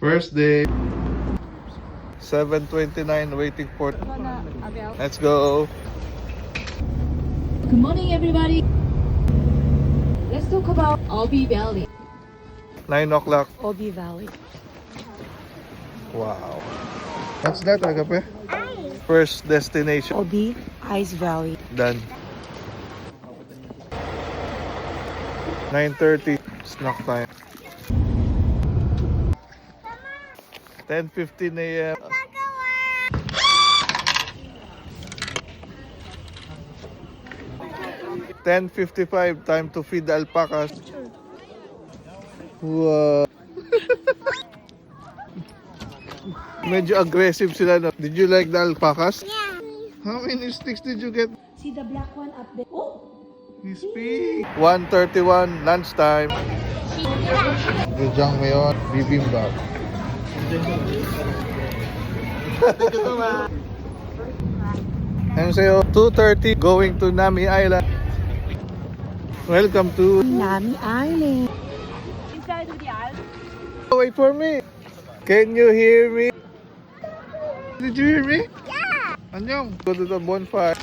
First day. 7:29 waiting for. Let's go. Good morning, everybody. Let's talk about Obi Valley. 9 o'clock. Obi Valley. Wow. What's that, Agape? First destination. Obi Ice Valley. Done. 9:30. Snack time. 10:15 a.m. 10:55. Time to feed the alpacas. Wow. Medyo aggressive sila, no? Did you like the alpacas? Yeah. How many sticks did you get? See the black one up there. Oh! He's big. 1:31, lunchtime. Gujang ngayon, bibimbap. Ano sa'yo? 2:30, going to Nami Island. Welcome to... Nami Island. Inside of the island. Wait for me. Can you hear me? Did you hear me? Yeah. Anyong, go to the bonfire.